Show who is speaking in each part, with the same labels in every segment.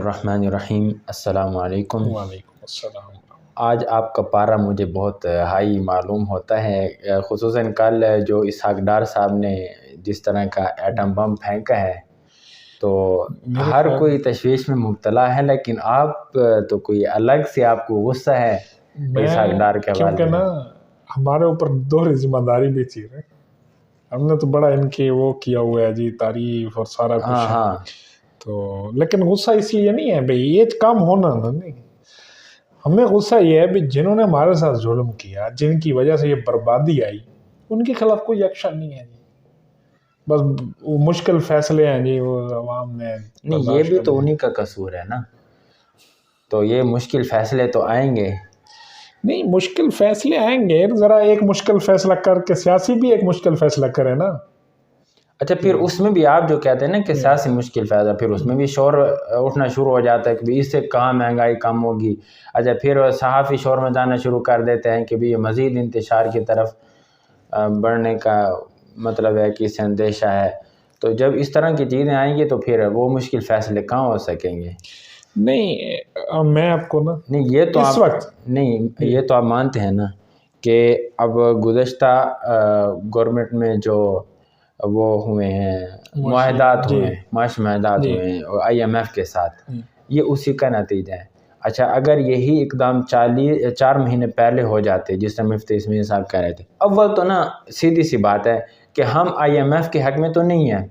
Speaker 1: الرحمن الرحیم۔ السلام علیکم۔
Speaker 2: وعلیکم السلام۔
Speaker 1: آج آپ کا پارہ مجھے بہت ہائی معلوم ہوتا ہے، خصوصاً کل جو اسحاق ڈار صاحب نے جس طرح کا ایٹم بم پھینکا ہے تو ہر کوئی تشویش میں مبتلا ہے، لیکن آپ تو کوئی الگ سے آپ کو غصہ ہے اسحاق ڈار کے حوالے
Speaker 2: کیونکہ نا ہمارے اوپر دوہری ذمہ داری بھی تھی، ہم نے تو بڑا ان کے وہ کیا ہوا ہے جی، تعریف اور سارا کچھ
Speaker 1: ہاں
Speaker 2: تو، لیکن غصہ اس لیے نہیں ہے بھئی یہ کام ہونا نہیں، ہمیں غصہ یہ ہے بھئی جنہوں نے ہمارے ساتھ ظلم کیا، جن کی وجہ سے یہ بربادی آئی، ان کے خلاف کوئی ایکشن نہیں ہے جی، بس وہ مشکل فیصلے ہیں جی، وہ عوام نے
Speaker 1: نہیں، یہ بھی تو انہی کا قصور ہے نا، تو یہ مشکل فیصلے تو آئیں گے۔
Speaker 2: نہیں، مشکل فیصلے آئیں گے، ذرا ایک مشکل فیصلہ کر کے سیاسی بھی ایک مشکل فیصلہ کرے نا۔
Speaker 1: اچھا، پھر اس میں بھی آپ جو کہتے ہیں نا کہ سیاسی مشکل فیصلہ، پھر اس میں بھی شور اٹھنا شروع ہو جاتا ہے کہ اس سے کہاں مہنگائی کم ہوگی۔ اچھا، پھر صحافی شور میں جانا شروع کر دیتے ہیں کہ بھی یہ مزید انتشار کی طرف بڑھنے کا مطلب ہے کہ اس سے اندیشہ ہے، تو جب اس طرح کی چیزیں آئیں گی تو پھر وہ مشکل فیصلے کہاں ہو سکیں گے؟
Speaker 2: نہیں، میں آپ کو نا
Speaker 1: نہیں، یہ تو
Speaker 2: اس وقت
Speaker 1: نہیں، یہ تو آپ مانتے ہیں نا کہ اب گزشتہ گورنمنٹ میں جو وہ ہوئے ہیں معاہدات ہوئے ہیں، معاشی معاہدات ہوئے ہیں IMF کے ساتھ، یہ اسی کا نتیجہ ہے۔ اچھا، اگر یہی اقدام 4 مہینے پہلے ہو جاتے جس طرح مفتی اسماعیل صاحب کہہ رہے تھے، اول تو نا سیدھی سی بات ہے کہ ہم IMF کے حق میں تو نہیں ہیں،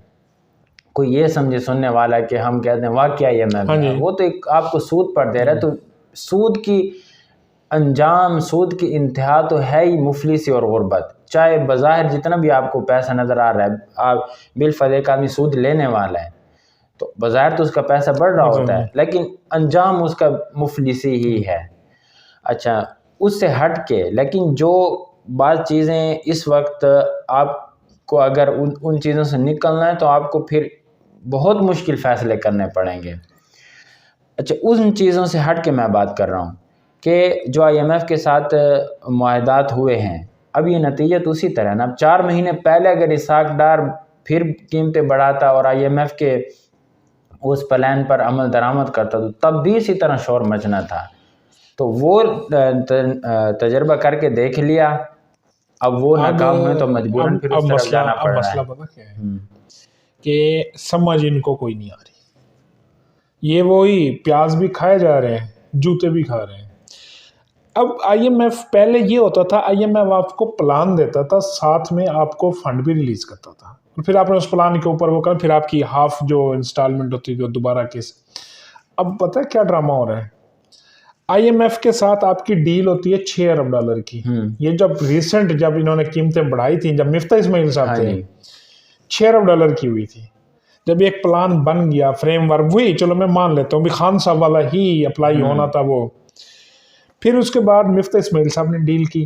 Speaker 1: کوئی یہ سمجھے سننے والا کہ ہم کہتے ہیں واقعہ IMF ہے، وہ تو ایک آپ کو سود پر دے رہا ہے، تو سود کی انجام، سود کی انتہا تو ہے ہی مفلسی اور غربت، چاہے بظاہر جتنا بھی آپ کو پیسہ نظر آ رہا ہے، آپ بالفرض ایک آدمی سود لینے والا ہے تو بظاہر تو اس کا پیسہ بڑھ رہا ہوتا ہے، لیکن انجام اس کا مفلسی ہی ہے۔ اچھا، اس سے ہٹ کے لیکن جو بعض چیزیں اس وقت آپ کو اگر ان چیزوں سے نکلنا ہے تو آپ کو پھر بہت مشکل فیصلے کرنے پڑیں گے۔ اچھا، ان چیزوں سے ہٹ کے میں بات کر رہا ہوں کہ جو IMF کے ساتھ معاہدات ہوئے ہیں، اب یہ نتیجہ تو اسی طرح ہے نا۔ اب 4 مہینے پہلے اگر اسحاق ڈار پھر قیمتیں بڑھاتا اور IMF کے اس پلان پر عمل درآمد کرتا تو تب بھی اسی طرح شور مچنا تھا، تو وہ تجربہ کر کے دیکھ لیا، اب وہ ناکام ہوئے تو مجبوراً پھر اس طرف جانا پڑ رہا ہے۔
Speaker 2: مسئلہ پتہ کیا ہے کہ سمجھ ان کو کوئی نہیں آ رہی، یہ وہی پیاز بھی کھائے جا رہے ہیں، جوتے بھی کھا رہے ہیں۔ اب IMF پہلے یہ ہوتا تھا، IMF آپ کو پلان دیتا تھا، ساتھ میں آپ کو فنڈ بھی ریلیز کرتا تھا، پھر آپ نے اس پلان کے اوپر وہ کرا، پھر آپ کی ہاف جو انسٹالمنٹ ہوتی تھی دوبارہ کیس۔ اب پتہ ہے کیا ڈرامہ ہو رہا ہے؟ IMF کے ساتھ آپ کی ڈیل ہوتی ہے $6 ارب کی، یہ جب ریسنٹ جب انہوں نے قیمتیں بڑھائی تھیں، جب مفتی اسماعیل صاحب تھے، $6 ارب کی ہوئی تھی۔ جب ایک پلان بن گیا، فریم ورک، وہی چلو میں مان لیتا ہوں بھی خان صاحب والا ہی اپلائی ہونا تھا وہ، پھر اس کے بعد مفتی اسماعیل صاحب نے ڈیل کی،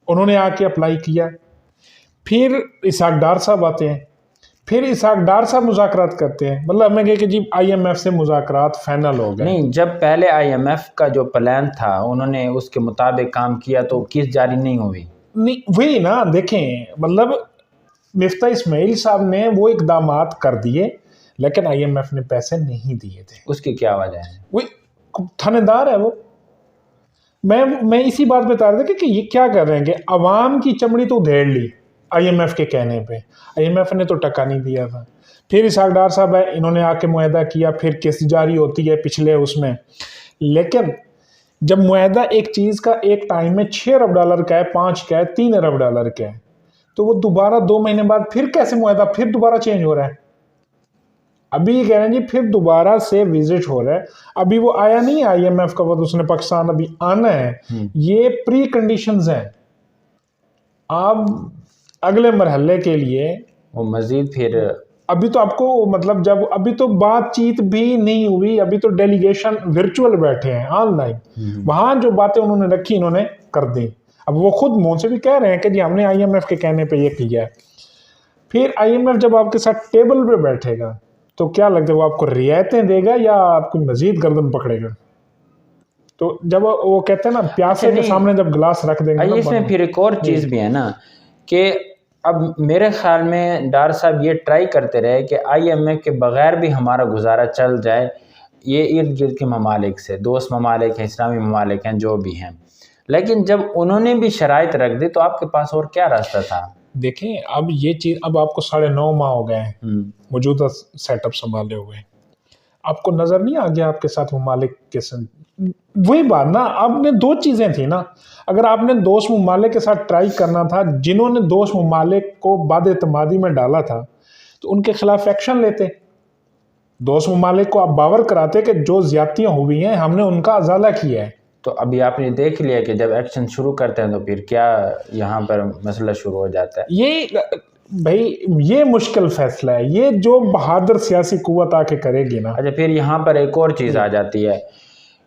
Speaker 2: انہوں نے آ کے اپلائی کیا، پھر اسحاق ڈار صاحب آتے ہیں، پھر اسحاق ڈار صاحب مذاکرات کرتے ہیں، مطلب ہمیں کہے کہ جی IMF سے مذاکرات فائنل ہو گئے۔
Speaker 1: نہیں، جب پہلے IMF کا جو پلان تھا انہوں نے اس کے مطابق کام کیا تو کس جاری نہیں ہوئی؟
Speaker 2: نہیں، وہی نا، دیکھیں مطلب مفتی اسماعیل صاحب نے وہ اقدامات کر دیے لیکن IMF نے پیسے نہیں دیے تھے۔
Speaker 1: اس کی کیا وجہ ہے؟
Speaker 2: وہی تھانے دار ہے وہ۔ میں اسی بات بتا رہا تھا کہ یہ کیا کر رہے ہیں کہ عوام کی چمڑی تو ادھیڑ لی IMF کے کہنے پہ، IMF نے تو ٹکا نہیں دیا تھا۔ پھر اسحاق ڈار صاحب ہے، انہوں نے آ کے معاہدہ کیا، پھر قسط جاری ہوتی ہے پچھلے اس میں، لیکن جب معاہدہ ایک چیز کا ایک ٹائم میں $6 ارب کا ہے، 5 کا ہے، $3 ارب کا ہے، تو وہ دوبارہ 2 مہینے بعد پھر کیسے معاہدہ پھر دوبارہ چینج ہو رہا ہے؟ ابھی یہ کہہ رہے ہیں جی پھر دوبارہ سے وزٹ ہو رہا ہے، ابھی وہ آیا نہیں ہے IMF کا وقت، اس نے پاکستان ابھی آنا ہے، یہ پری کنڈیشنز ہیں۔ آپ اگلے مرحلے کے لیے
Speaker 1: وہ مزید پھر
Speaker 2: ابھی تو آپ کو مطلب جب ابھی تو بات چیت بھی نہیں ہوئی، ابھی تو ڈیلیگیشن ورچوئل بیٹھے ہیں آن لائن، وہاں جو باتیں انہوں نے رکھی انہوں نے کر دی، اب وہ خود منہ سے بھی کہہ رہے ہیں کہ جی ہم نے IMF کے کہنے پہ یہ کیا ہے۔ پھر IMF جب آپ کے ساتھ ٹیبل پہ بیٹھے گا تو کیا لگتا ہے وہ آپ کو رعایتیں دے گا یا آپ کو مزید گردن پکڑے گا؟ تو جب وہ کہتے ہیں نا پیاسے کے سامنے جب گلاس رکھ دیں گے،
Speaker 1: اس میں پھر ایک اور چیز بھی ہے نا کہ اب میرے خیال میں ڈار صاحب یہ ٹرائی کرتے رہے کہ IMF کے بغیر بھی ہمارا گزارا چل جائے، یہ ارد گرد کے ممالک سے، دوست ممالک ہیں، اسلامی ممالک ہیں، جو بھی ہیں، لیکن جب انہوں نے بھی شرائط رکھ دی تو آپ کے پاس اور کیا راستہ تھا؟ دیکھیں
Speaker 2: اب یہ چیز، اب آپ کو 9.5 ماہ ہو گئے ہیں موجودہ سیٹ اپ سنبھالے ہوئے، آپ کو نظر نہیں آ گیا آپ کے ساتھ ممالک کے وہی بات نا، آپ نے 2 چیزیں تھیں نا، اگر آپ نے دوست ممالک کے ساتھ ٹرائی کرنا تھا، جنہوں نے دوست ممالک کو بد اعتمادی میں ڈالا تھا تو ان کے خلاف ایکشن لیتے، دوست ممالک کو آپ باور کراتے کہ جو زیادتیاں ہوئی ہیں ہم نے ان کا ازالہ کیا ہے۔
Speaker 1: تو ابھی آپ نے دیکھ لیا کہ جب ایکشن شروع کرتے ہیں تو پھر کیا یہاں پر مسئلہ شروع ہو جاتا ہے؟
Speaker 2: یہ مشکل فیصلہ ہے، یہ جو بہادر سیاسی قوت آ کے کرے گی نا۔
Speaker 1: اچھا، پھر یہاں پر ایک اور چیز آ جاتی ہے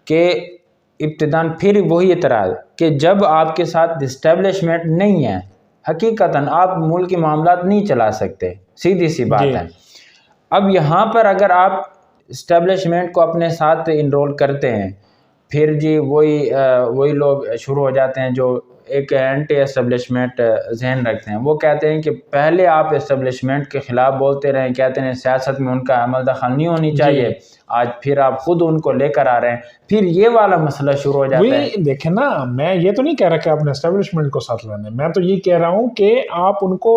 Speaker 1: کہ ابتداً پھر وہی اعتراض کہ جب آپ کے ساتھ اسٹیبلشمنٹ نہیں ہے، حقیقتاً آپ ملک کے معاملات نہیں چلا سکتے، سیدھی سی بات ہے۔ اب یہاں پر اگر آپ اسٹیبلشمنٹ کو اپنے ساتھ انرول کرتے ہیں، پھر جی وہی لوگ شروع ہو جاتے ہیں جو ایک اینٹی اسٹیبلشمنٹ ذہن رکھتے ہیں، وہ کہتے ہیں کہ پہلے آپ اسٹیبلشمنٹ کے خلاف بولتے رہیں، کہتے ہیں سیاست میں ان کا عمل دخل نہیں ہونی چاہیے، آج پھر آپ خود ان کو لے کر آ رہے ہیں، پھر یہ والا مسئلہ شروع ہو جاتا ہے۔
Speaker 2: دیکھیں نا، میں یہ تو نہیں کہہ رہا کہ آپ نے اسٹیبلشمنٹ کو ساتھ لانا ہے، میں تو یہ کہہ رہا ہوں کہ آپ ان کو،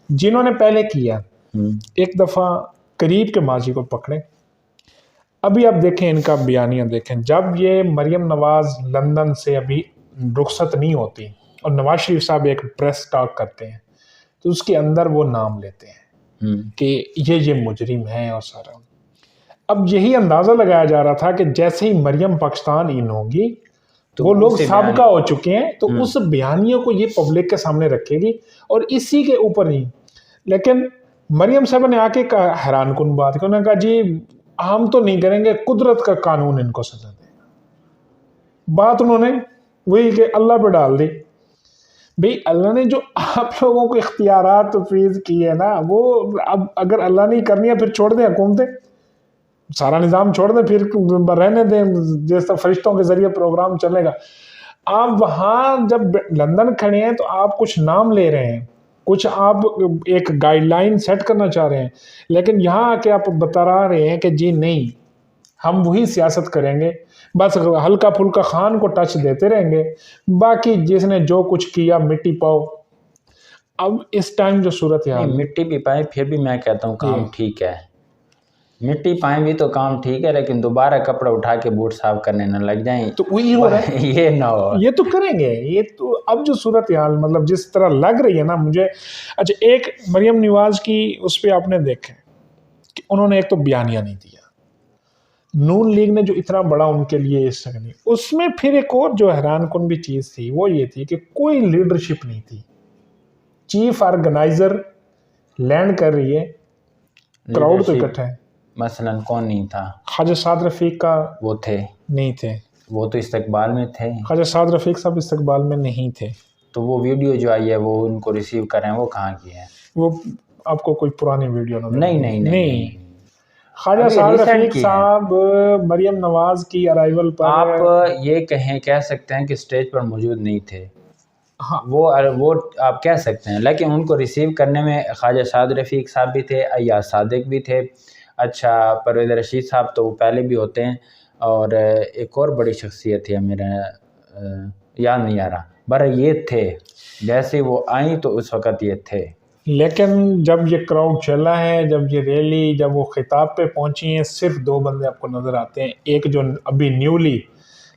Speaker 2: جنہوں نے پہلے کیا، ایک دفعہ قریب کے ماضی کو پکڑیں۔ ابھی آپ دیکھیں ان کا بیانیہ دیکھیں، جب یہ مریم نواز لندن سے ابھی رخصت نہیں ہوتی اور نواز شریف صاحب ایک پریس ٹاک کرتے ہیں تو اس کے اندر وہ نام لیتے ہیں کہ یہ مجرم ہیں اور سارا۔ اب یہی اندازہ لگایا جا رہا تھا کہ جیسے ہی مریم پاکستان ان ہوگی تو وہ لوگ سابقہ ہو چکے ہیں تو اس بیانیے کو یہ پبلک کے سامنے رکھے گی اور اسی کے اوپر ہی۔ لیکن مریم صاحب نے آ کے کہا حیران کن بات کہ انہوں نے کہا جی ہم تو نہیں کریں گے، قدرت کا قانون ان کو سزا دے گا۔ بات انہوں نے وہی کہ اللہ پہ ڈال دی۔ بھئی اللہ نے جو آپ لوگوں کو اختیارات تفویض کی ہے نا، وہ اب اگر اللہ نہیں کرنی ہے پھر چھوڑ دیں حکومتیں، سارا نظام چھوڑ دیں، پھر رہنے دیں، جیسا فرشتوں کے ذریعے پروگرام چلے گا۔ آپ وہاں جب لندن کھڑے ہیں تو آپ کچھ نام لے رہے ہیں، کچھ آپ ایک گائیڈ لائن سیٹ کرنا چاہ رہے ہیں، لیکن یہاں آ کے آپ بتا رہے ہیں کہ جی نہیں، ہم وہی سیاست کریں گے، بس ہلکا پھلکا خان کو ٹچ دیتے رہیں گے، باقی جس نے جو کچھ کیا مٹی پاؤ۔ اب اس ٹائم جو صورت ہے،
Speaker 1: مٹی بھی پائیں پھر بھی میں کہتا ہوں کام ٹھیک ہے، مٹی پائیں بھی تو کام ٹھیک ہے، لیکن دوبارہ کپڑا اٹھا کے بوٹ صاف کرنے نہ لگ جائیں
Speaker 2: تو وہی ہو رہا ہے،
Speaker 1: یہ نہ ہو،
Speaker 2: یہ تو کریں گے۔ یہ تو اب جو صورتحال مطلب جس طرح لگ رہی ہے نا مجھے، اچھا ایک مریم نواز کی اس پہ آپ نے دیکھا کہ انہوں نے ایک تو بیانیہ نہیں دیا، نون لیگ نے جو اتنا بڑا ان کے لیے اس میں پھر ایک اور جو حیران کن بھی چیز تھی وہ یہ تھی کہ کوئی لیڈرشپ نہیں تھی، چیف آرگنائزر لینڈ کر رہی ہے، کراؤڈ تو اکٹھا ہے،
Speaker 1: مثلا کون نہیں تھا؟
Speaker 2: خواجہ سعد رفیق کا
Speaker 1: وہ تھے
Speaker 2: نہیں تھے،
Speaker 1: وہ تو استقبال میں تھے،
Speaker 2: خواجہ سعد رفیق صاحب استقبال میں نہیں تھے۔
Speaker 1: تو وہ ویڈیو جو آئی ہے وہ ان کو ریسیو کر رہے ہیں، وہ کہاں کی ہے؟
Speaker 2: وہ آپ کو کوئی پرانی ویڈیو
Speaker 1: نہیں،
Speaker 2: خواجہ سعد رفیق صاحب مریم نواز کی ارائیول پر
Speaker 1: آپ یہ کہہ سکتے ہیں کہ سٹیج پر موجود نہیں تھے، وہ آپ کہہ سکتے ہیں، لیکن ان کو ریسیو کرنے میں خواجہ سعد رفیق صاحب بھی تھے، ایاز صادق بھی تھے، اچھا پرویز رشید صاحب تو وہ پہلے بھی ہوتے ہیں، اور ایک اور بڑی شخصیت ہے میرا یاد نہیں آ رہا، برا یہ تھے، جیسے وہ آئیں تو اس وقت یہ تھے۔
Speaker 2: لیکن جب یہ کراؤڈ چلا ہے، جب یہ ریلی، جب وہ خطاب پہ پہنچی ہیں، صرف 2 بندے آپ کو نظر آتے ہیں، ایک جو ابھی نیولی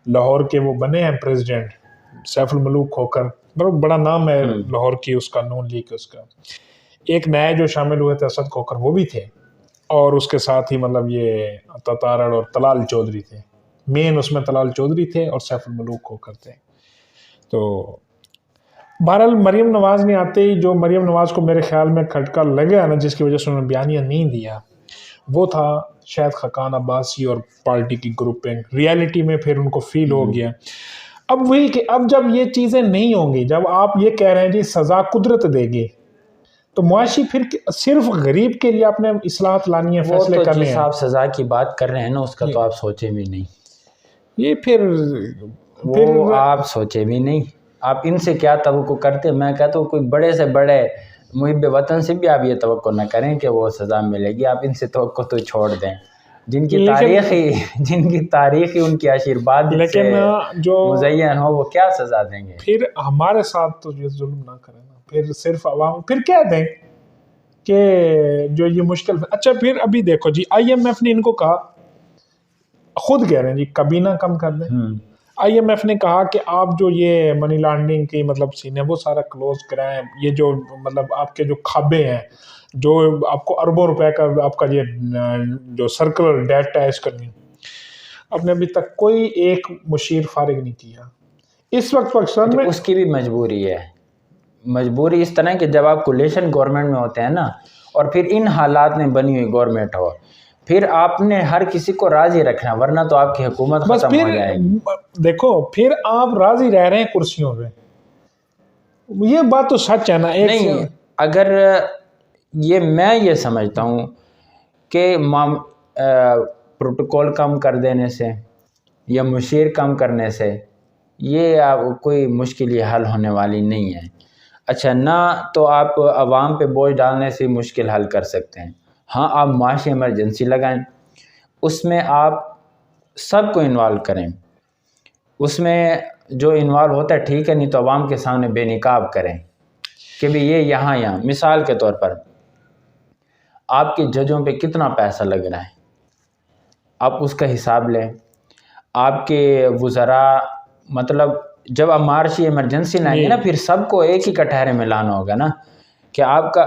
Speaker 2: لاہور کے وہ بنے ہیں پریزیڈنٹ سیف الملوک کھوکھر، بڑا نام ہے لاہور کی اس کا، نون لیگ اس کا، ایک نئے جو شامل ہوئے تھے اسد کھوکھر وہ بھی تھے، اور اس کے ساتھ ہی مطلب یہ تتارڑ اور طلال چودھری تھے، مین اس میں طلال چودھری تھے اور سیف الملوک کھوکھر تھے۔ تو بہرحال مریم نواز نے آتے ہی، جو مریم نواز کو میرے خیال میں کھٹکا لگا نا جس کی وجہ سے انہوں نے بیانیہ نہیں دیا، وہ تھا شاید خاقان عباسی اور پارٹی کی گروپنگ، ریالٹی میں پھر ان کو فیل ہو گیا۔ اب وہی کہ اب جب یہ چیزیں نہیں ہوں گی، جب آپ یہ کہہ رہے ہیں جی سزا قدرت دے گی، تو معاشی پھر صرف غریب کے لیے آپ نے اصلاحات لانی ہے، فیصلے کرنے ہیں۔
Speaker 1: آپ سزا کی بات کر رہے ہیں نا، اس کا تو آپ سوچے بھی نہیں،
Speaker 2: یہ پھر
Speaker 1: آپ سوچے بھی نہیں، آپ ان سے کیا توقع کرتے؟ میں کہتا ہوں کوئی بڑے سے بڑے محب وطن سے بھی آپ یہ توقع نہ کریں کہ وہ سزا ملے گی، آپ ان سے توقع تو چھوڑ دیں، جن کی تاریخی ان کی آشیرواد سے مزین ہو، وہ کیا سزا دیں گے؟
Speaker 2: پھر ہمارے ساتھ تو یہ ظلم نہ کریں نا، پھر صرف عوام پھر کہہ دیں کہ جو یہ مشکل. اچھا پھر ابھی دیکھو جی IMF نے ان کو کہا، خود کہہ رہے ہیں جی کابینہ کم کر دیں. IMF نے کہا کہ آپ جو یہ منی لانڈرنگ کی مطلب سین ہے وہ سارا کلوز کرائیں، یہ جو مطلب آپ کے جو کھابے ہیں جو آپ کو اربوں روپے کا آپ کا یہ جو سرکلر ڈیٹ ہے اس کرنی، آپ نے ابھی تک کوئی ایک مشیر فارغ نہیں کیا. اس وقت پاکستان میں
Speaker 1: اس کی بھی مجبوری ہے. مجبوری اس طرح کہ جب آپ کولیشن گورنمنٹ میں ہوتے ہیں نا، اور پھر ان حالات میں بنی ہوئی گورنمنٹ ہو، پھر آپ نے ہر کسی کو راضی رکھنا، ورنہ تو آپ کی حکومت ختم ہو جائے گی.
Speaker 2: دیکھو پھر آپ راضی رہ رہے ہیں کرسیوں پہ، یہ بات تو سچ ہے نا.
Speaker 1: نہیں، اگر میں یہ سمجھتا ہوں کہ پروٹوکول کم کر دینے سے یا مشیر کم کرنے سے یہ کوئی مشکل یہ حل ہونے والی نہیں ہے. اچھا، نہ تو آپ عوام پہ بوجھ ڈالنے سے مشکل حل کر سکتے ہیں. ہاں، آپ معاشی ایمرجنسی لگائیں، اس میں آپ سب کو انوالو کریں. اس میں جو انوالو ہوتا ہے ٹھیک ہے، نہیں تو عوام کے سامنے بے نقاب کریں کہ بھی یہ یہاں. مثال کے طور پر آپ کے ججوں پہ کتنا پیسہ لگ رہا ہے، آپ اس کا حساب لیں. آپ کے وزراء، مطلب جب آپ معاشی ایمرجنسی لائیں گے نا، پھر سب کو ایک ہی کٹہرے میں لانا ہوگا نا، کہ آپ کا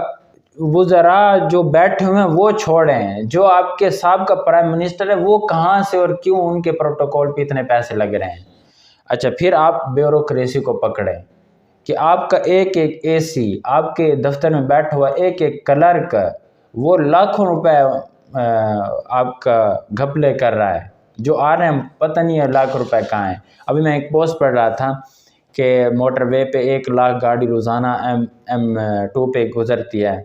Speaker 1: وزراء جو بیٹھے ہوئے ہیں وہ چھوڑیں، جو آپ کے سابقہ پرائم منسٹر ہے وہ کہاں سے اور کیوں ان کے پروٹوکول پہ اتنے پیسے لگ رہے ہیں. اچھا، پھر آپ بیوروکریسی کو پکڑیں کہ آپ کا ایک AC، آپ کے دفتر میں بیٹھا ہوا ایک کلرک، وہ لاکھوں روپے آپ کا گھپلے کر رہا ہے، جو آ رہے ہیں پتہ نہیں ہے لاکھ روپے کہاں ہیں. ابھی میں ایک پوسٹ پڑھ رہا تھا کہ موٹر وے پہ 1 لاکھ گاڑی روزانہ M2 پہ گزرتی ہے.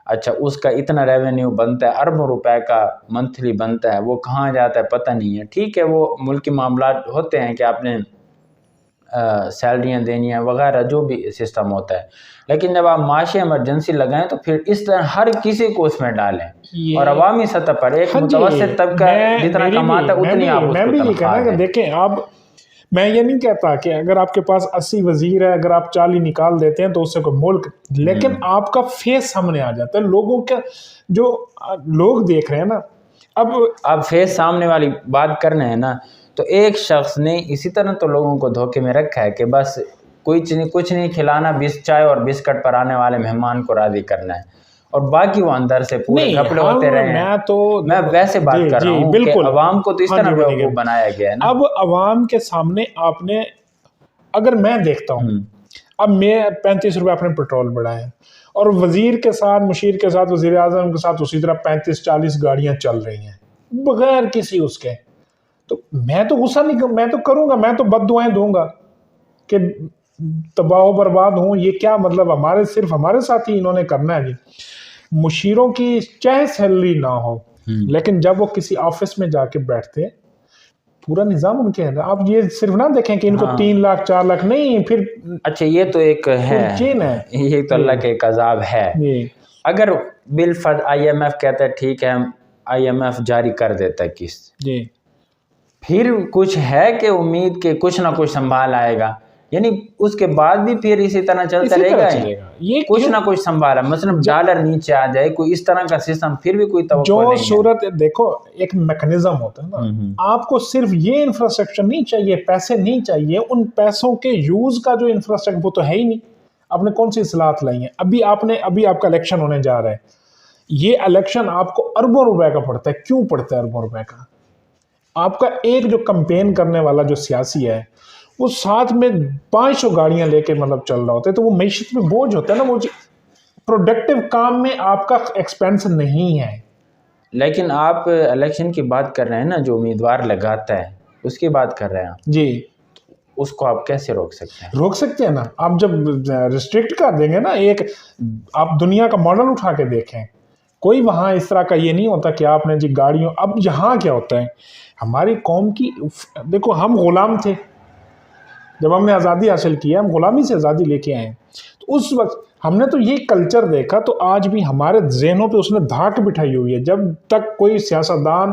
Speaker 1: اچھا، اس کا اتنا ریونیو بنتا ہے، اربوں روپے کا منتھلی بنتا ہے، وہ کہاں جاتا ہے پتہ نہیں ہے. ٹھیک ہے، وہ ملکی معاملات ہوتے ہیں کہ آپ نے سیلریاں دینی ہیں وغیرہ، جو بھی سسٹم ہوتا ہے، لیکن جب آپ معاشی ایمرجنسی لگائیں تو پھر اس طرح ہر کسی کو اس میں ڈالیں، اور عوامی سطح پر ایک متوسط طبقہ جتنا کماتا ہے اتنی آپ اس کو تنخواہ دیں.
Speaker 2: دیکھیں، اب میں یہ نہیں کہتا کہ اگر آپ کے پاس 80 وزیر ہے، اگر آپ 40 نکال دیتے ہیں تو اس سے کوئی ملک، لیکن آپ کا فیس سامنے آ جاتا ہے، لوگوں کا جو لوگ دیکھ رہے ہیں نا. اب
Speaker 1: آپ فیس سامنے والی بات کرنے ہیں نا، تو ایک شخص نے اسی طرح تو لوگوں کو دھوکے میں رکھا ہے کہ بس کچھ نہیں کھلانا، چائے اور بسکٹ پر آنے والے مہمان کو راضی کرنا ہے، اور باقی وہ اندر سے پورے گھپلے ہوتے رہے ہیں. میں ویسے بات کر رہا ہوں کہ عوام کو تو اس طرح بیوقوف بنایا گیا ہے نا.
Speaker 2: اب عوام کے سامنے آپ نے، اگر میں دیکھتا ہوں اب میں 35 روپے اپنے پیٹرول بڑھائے، اور وزیر کے ساتھ، مشیر کے ساتھ، وزیر اعظم کے ساتھ اسی طرح 35-40 گاڑیاں چل رہی ہیں بغیر کسی اس کے، تو میں تو غصہ نہیں، میں تو کروں گا، میں تو بد دعائیں دوں گا کہ تباہ و برباد ہوں. یہ کیا مطلب صرف ہمارے ساتھ ہی انہوں نے کرنا ہے جی. مشیروں کی چاہے سیلری نہ ہو، لیکن جب وہ کسی آفس میں جا کے بیٹھتے پورا نظام ان کے ہے. آپ یہ صرف نہ دیکھیں کہ ان کو 3 لاکھ 4 لاکھ نہیں، پھر
Speaker 1: اچھا یہ تو ایک ہے، یہ تو اللہ کے ایک عذاب ہے. اگر بالفرض IMF کہتا ہے ٹھیک ہے، IMF جاری کر دیتا ہے قسط، پھر کچھ ہے کہ امید کہ کچھ نہ کچھ سنبھال آئے گا، یعنی اس کے بعد بھی پھر اسی طرح چلتا رہے گا، یہ کچھ نہ کچھ سنبھالا، مثلا ڈالر نیچے آ جائے، کوئی اس طرح کا سسٹم پھر بھی کوئی توقع نہیں ہے.
Speaker 2: جو صورت دیکھو، ایک میکنزم ہوتا ہے نا، آپ کو صرف یہ انفراسٹرکچر نہیں چاہیے، پیسے نہیں چاہیے، ان پیسوں کے یوز کا جو انفراسٹرکچر وہ تو ہے ہی نہیں. آپ نے کون سی اصلاحات لائی ہیں؟ ابھی آپ کا الیکشن ہونے جا رہا ہے، یہ الیکشن آپ کو اربوں روپے کا پڑتا ہے. کیوں پڑتا ہے اربوں روپے کا؟ آپ کا ایک جو کمپین کرنے والا جو سیاسی ہے وہ ساتھ میں 500 گاڑیاں لے کے مطلب چل رہا ہوتا ہے، تو وہ معیشت میں بوجھ ہوتا ہے نا. وہ پروڈکٹیو کام میں آپ کا ایکسپینس نہیں ہے.
Speaker 1: لیکن آپ الیکشن کی بات کر رہے ہیں نا، جو امیدوار لگاتا ہے اس کی بات کر رہے ہیں
Speaker 2: جی،
Speaker 1: اس کو آپ کیسے روک سکتے ہیں؟
Speaker 2: روک سکتے ہیں نا، آپ جب ریسٹرکٹ کر دیں گے نا. ایک آپ دنیا کا ماڈل اٹھا کے دیکھیں، کوئی وہاں اس طرح کا یہ نہیں ہوتا کہ آپ نے جی گاڑیوں. اب یہاں کیا ہوتا ہے، ہماری قوم کی، دیکھو ہم غلام تھے، جب ہم نے آزادی حاصل کی ہے، ہم غلامی سے آزادی لے کے آئے ہیں، تو اس وقت ہم نے تو یہ کلچر دیکھا، تو آج بھی ہمارے ذہنوں پہ اس نے دھاک بٹھائی ہوئی ہے. جب تک کوئی سیاستدان